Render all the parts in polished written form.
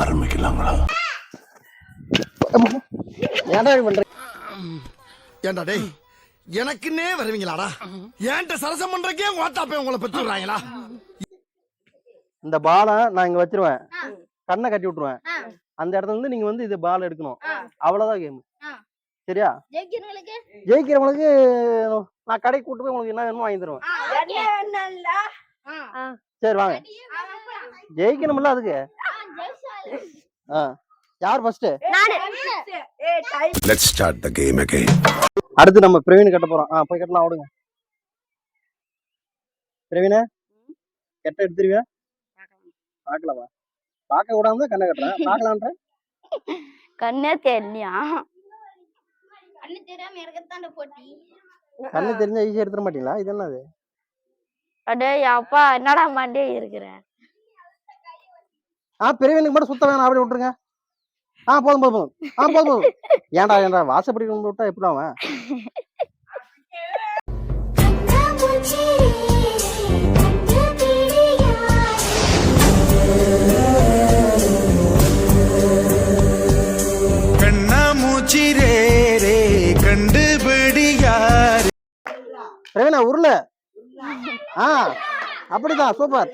ஆரம்பிக்கலாங்களா? ஏண்டா டேய், எனக்குன்னே வருவீங்களாடா? ஏன்ட்ட சரசம் பண்றக்கே ஓட்டாப்பே உங்களை பெற்றுறாங்களா? இந்த பாலை நான் இங்க வச்சிருவேன், கண்ணை கட்டி விட்டுருவேன். அந்த இடத்துல இருந்து நீங்க வந்து இது பால் எடுக்கணும். அவ்வளவுதான் கேம். சரியா? ஜெயிக்கிறவங்களுக்கு நான் கடைக்கு கூட்டு போய் உங்களுக்கு என்ன வேணுமோ வாங்கி தருவேன். சரி வாங்க. ஜெயிக்கணும்ல அதுக்கு. யார் first? Let's start the game again. அடுத்து நம்ம பிரவீன் கட்ட போறோம். போய் கட்டலாம். ஓடுங்க பிரவீன. கெட்ட எடுத்துருவியா? பாக்கலாமா? பார்க்க கூடாது கண்ணை கட்டுறேன். பாக்கலான்ற கண்ணே தெரியலையா? கண்ணு தெரிஞ்சா ஈஸியா எடுத்துட மாட்டீங்களா? இது என்னது? அடே அப்பா, என்னடா மண்டே இருக்கிற? பிரவீனுக்கு மட்டும் சுத்த வேணாம், அப்படி விட்டுருங்க. போதும் போதும் போதும். போதும். ஏன்டா வாசப்படி விட்டா எப்படி அவன்? பிரவீனா உருள. அப்படிதான், சூப்பர்.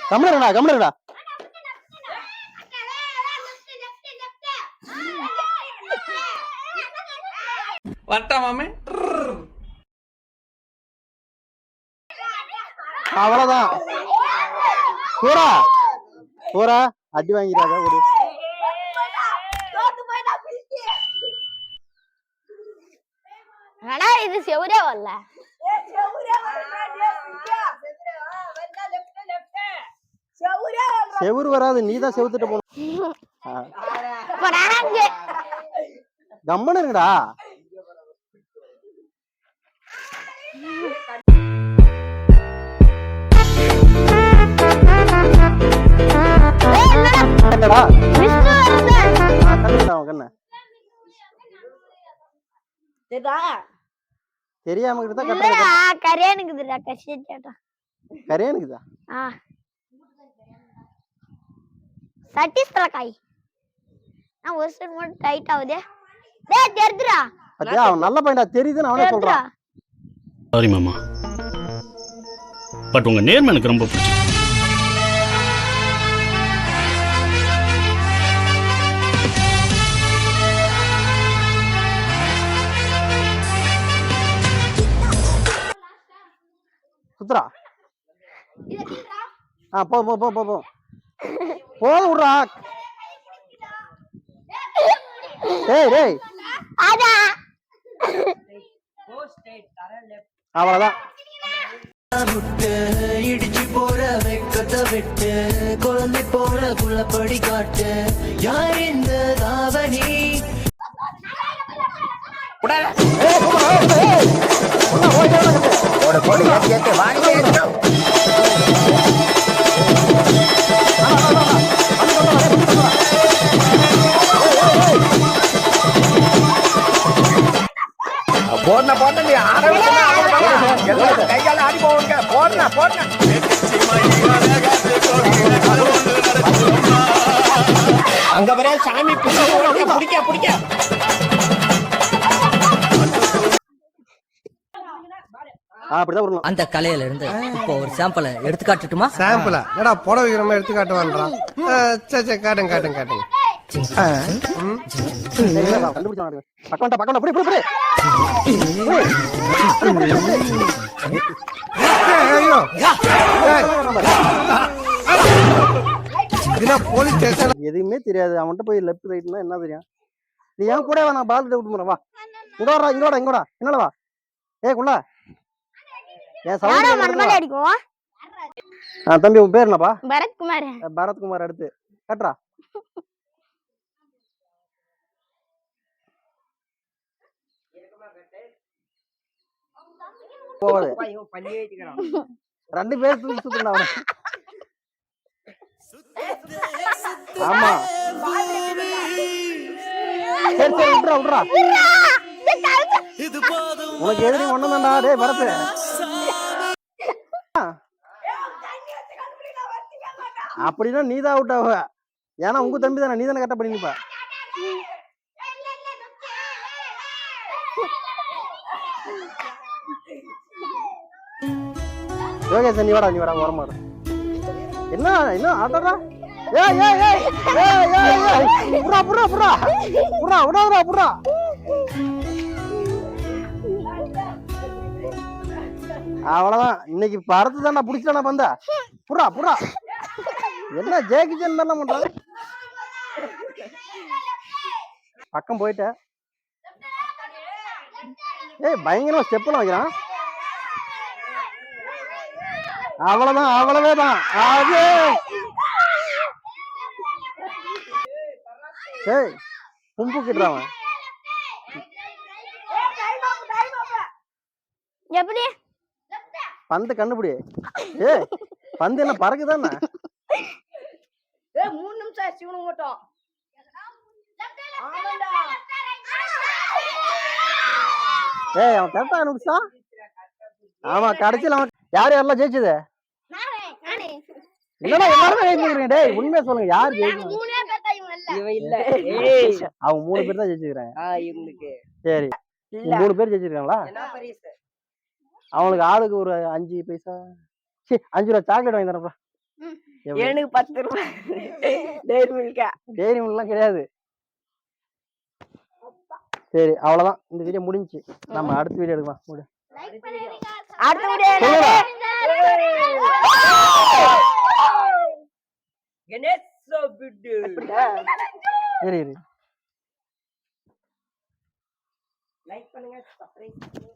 கம்முடா. அவ்வளவுதான். சூரா அடி வாங்கிறாங்க. ஒரு இது செவரே வரல. செவுரு வராது, நீதான் செவுத்துட்டு போகணும். கம்மனு இருங்கடா. தெரியாம கரையானுக்குதா? சட்டிஸ் தலக்காய். ஒரு சைடு மட்டும் டைட் ஆகுதே. டேய் தெரியுதுடா. பத்தியா, அவன் நல்ல பையன்டா, தெரியுதுன்னு அவனே சொல்றான். சாரி மாமா, பட் உங்க நேர்மை எனக்கு ரொம்ப பிடிச்சிருக்கு. சுத்ரா. போதும் விடுறா. டேய் அவ்வளவுதான். இடிச்சு போற வெக்கத்தை விட்டு குழந்தை போற குள்ளப்படி காட்டு. யார் இந்த தாவணி? கையால ஆடி போவாங்க. போடுற அங்க வர சாமி பிடிக்க. அந்த கலையில இருந்து இப்போ ஒரு சாம்பிளை எடுத்து காட்டுட்டுமா? சாம்பிளா? என்னடா புடவை வைக்கிற மாதிரி எடுத்து காட்டுவான்றான். சரி காட்டுங்க. எதுவுமே தெரியாது அவன்கிட்ட. போய் லெஃப்ட் ரைட்னா என்ன தெரியும்? நீ ஏன் கூட நான் பால் விட்டு போறேன். வா இங்கோடா என்னடா வா. குள்ளா தம்பி, உன் பேர் என்னப்பா? பரத்குமார். அடுத்து கட்டுறா. போவாது. 2 பேர் சுத்துறா. ஆமா சரி விட்றா. உனக்கு எதிரி ஒண்ணுதான்டா. டேய் பரத்து, அப்படின்னா நீ தான் அவுட் ஆவ. ஏன்னா உங்க தம்பி தானே, நீ தானே கரெக்டா பண்ணி நிப்ப. யோகேஷ் நீ வாடா ஓரமா வர. என்ன ஆட்டடா? ஏய் ஏய் ஏய் ஏய் ஏய் ஏய் புறா விடாதடா. அவ்வளவுதான், இன்னைக்கு பறத்து தானே புடிச்சானா பந்த. புறா என்ன ஜெயிக்கிச்சன் தானே பண்ற. பக்கம் போயிட்ட. ஏய் பயங்கரமா ஸ்டெப்லாம் வைக்கிறான். அவ்வளவேதான். அது ஏய் கும்பு கிட்டுறான். எப்படி பந்து கண்டுபிடி. ஏய் பந்து என்ன பறக்குதானே? 3 நிமிஷம் சிவனு மட்டும். ஏய் அவன் கரெக்டா அனுப்பிச்சான். ஆமா கடைசியில் அவன் யாரெல்லாம் ஜெயிச்சது? இல்லடா எல்லாரும் ஜெயிச்சிருக்கீங்க. டேய் உண்மையா சொல்லுங்க, யார் ஜெயிச்சது? இவன் இல்ல. அவங்க 3 பேர் தான் ஜெயிச்சிருக்காங்க. இவங்களுக்கு சரி 3 பேர் ஜெயிச்சிருக்காங்களா? என்ன பரிசு? அவங்களுக்கு ஆளுக்கு ஒரு 5 பைசா 5 ரூபா சாக்லேட் வாங்கி தரப்பா. எனக்கு 10 ரூபாய் டெய்ரி மில்கா. டெய்ரி மில்க்லாம் கிடையாது. சரி அவ்வளவுதான், இந்த வீடியோ முடிஞ்சுச்சு. நம்ம அடுத்த வீடியோ எடுக்கலாம். அடுத்த வீடியோ கணேஷ் பிட்டு. சரி லைக் பண்ணுங்க, சப்ஸ்கிரைப் பண்ணுங்க.